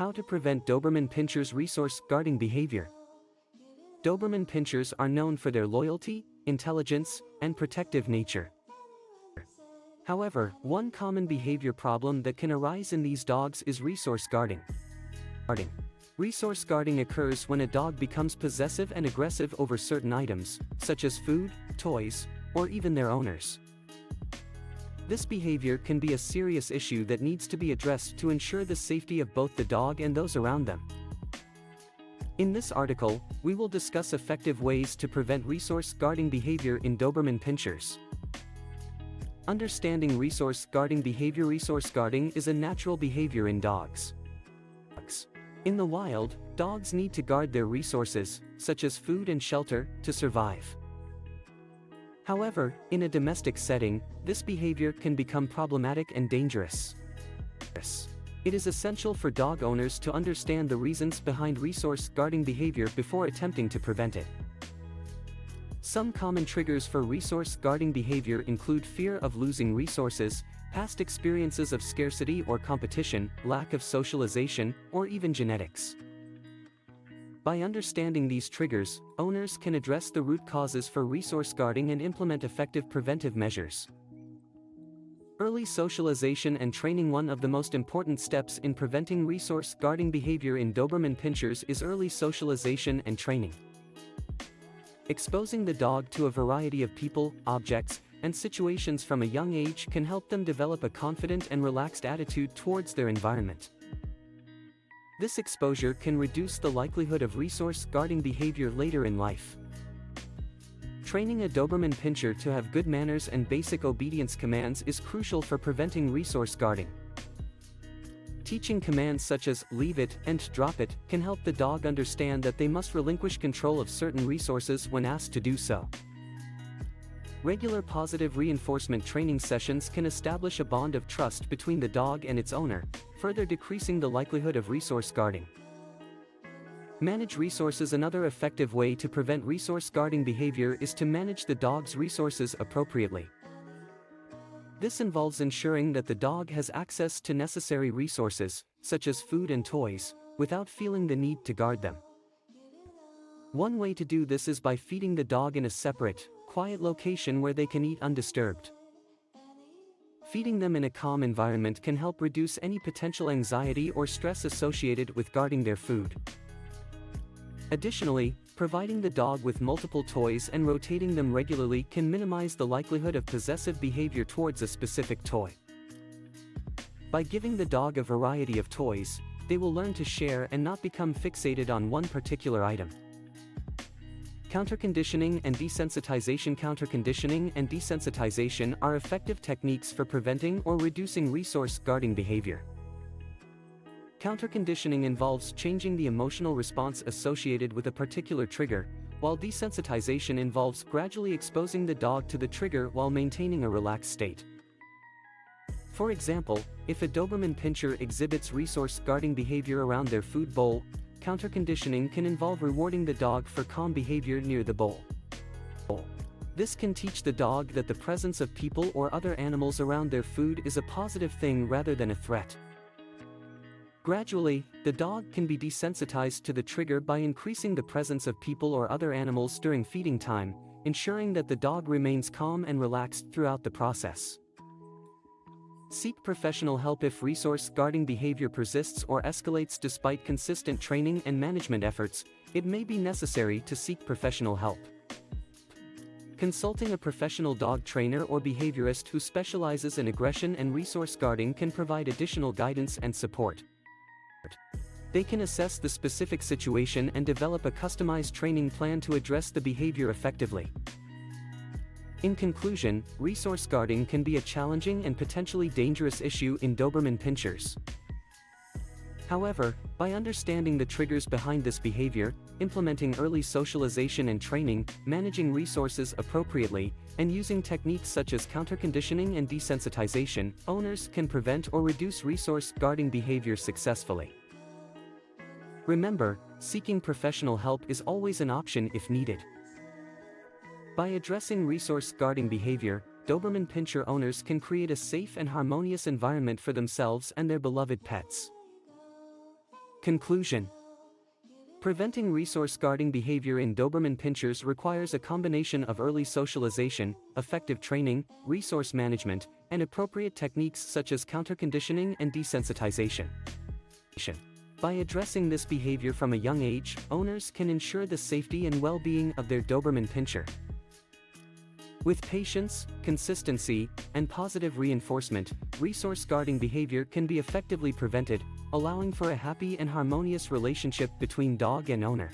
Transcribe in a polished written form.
How to prevent Doberman Pinschers' resource guarding behavior. Doberman Pinschers are known for their loyalty, intelligence, and protective nature. However, one common behavior problem that can arise in these dogs is resource guarding. Resource guarding occurs when a dog becomes possessive and aggressive over certain items, such as food, toys, or even their owners. This behavior can be a serious issue that needs to be addressed to ensure the safety of both the dog and those around them. In this article, we will discuss effective ways to prevent resource guarding behavior in Doberman Pinschers. Understanding resource guarding behavior. Resource guarding is a natural behavior in dogs. In the wild, dogs need to guard their resources, such as food and shelter, to survive. However, in a domestic setting, this behavior can become problematic and dangerous. It is essential for dog owners to understand the reasons behind resource guarding behavior before attempting to prevent it. Some common triggers for resource guarding behavior include fear of losing resources, past experiences of scarcity or competition, lack of socialization, or even genetics. By understanding these triggers, owners can address the root causes for resource guarding and implement effective preventive measures. Early socialization and training. One of the most important steps in preventing resource guarding behavior in Doberman Pinschers is early socialization and training. Exposing the dog to a variety of people, objects, and situations from a young age can help them develop a confident and relaxed attitude towards their environment. This exposure can reduce the likelihood of resource guarding behavior later in life. Training a Doberman Pinscher to have good manners and basic obedience commands is crucial for preventing resource guarding. Teaching commands such as leave it and drop it can help the dog understand that they must relinquish control of certain resources when asked to do so. Regular positive reinforcement training sessions can establish a bond of trust between the dog and its owner, further decreasing the likelihood of resource guarding. Manage resources. Another effective way to prevent resource guarding behavior is to manage the dog's resources appropriately. This involves ensuring that the dog has access to necessary resources, such as food and toys, without feeling the need to guard them. One way to do this is by feeding the dog in a separate, quiet location where they can eat undisturbed. Feeding them in a calm environment can help reduce any potential anxiety or stress associated with guarding their food. Additionally, providing the dog with multiple toys and rotating them regularly can minimize the likelihood of possessive behavior towards a specific toy. By giving the dog a variety of toys, they will learn to share and not become fixated on one particular item. Counterconditioning and desensitization. Counterconditioning and desensitization are effective techniques for preventing or reducing resource guarding behavior. Counterconditioning involves changing the emotional response associated with a particular trigger, while desensitization involves gradually exposing the dog to the trigger while maintaining a relaxed state. For example, if a Doberman Pinscher exhibits resource guarding behavior around their food bowl, counterconditioning can involve rewarding the dog for calm behavior near the bowl. This can teach the dog that the presence of people or other animals around their food is a positive thing rather than a threat. Gradually, the dog can be desensitized to the trigger by increasing the presence of people or other animals during feeding time, ensuring that the dog remains calm and relaxed throughout the process. Seek professional help. If resource guarding behavior persists or escalates despite consistent training and management efforts, it may be necessary to seek professional help. Consulting a professional dog trainer or behaviorist who specializes in aggression and resource guarding can provide additional guidance and support. They can assess the specific situation and develop a customized training plan to address the behavior effectively. In conclusion, resource guarding can be a challenging and potentially dangerous issue in Doberman Pinschers. However, by understanding the triggers behind this behavior, implementing early socialization and training, managing resources appropriately, and using techniques such as counterconditioning and desensitization, owners can prevent or reduce resource guarding behavior successfully. Remember, seeking professional help is always an option if needed. By addressing resource guarding behavior, Doberman Pinscher owners can create a safe and harmonious environment for themselves and their beloved pets. Conclusion. Preventing resource guarding behavior in Doberman Pinschers requires a combination of early socialization, effective training, resource management, and appropriate techniques such as counterconditioning and desensitization. By addressing this behavior from a young age, owners can ensure the safety and well-being of their Doberman Pinscher. With patience, consistency, and positive reinforcement, resource guarding behavior can be effectively prevented, allowing for a happy and harmonious relationship between dog and owner.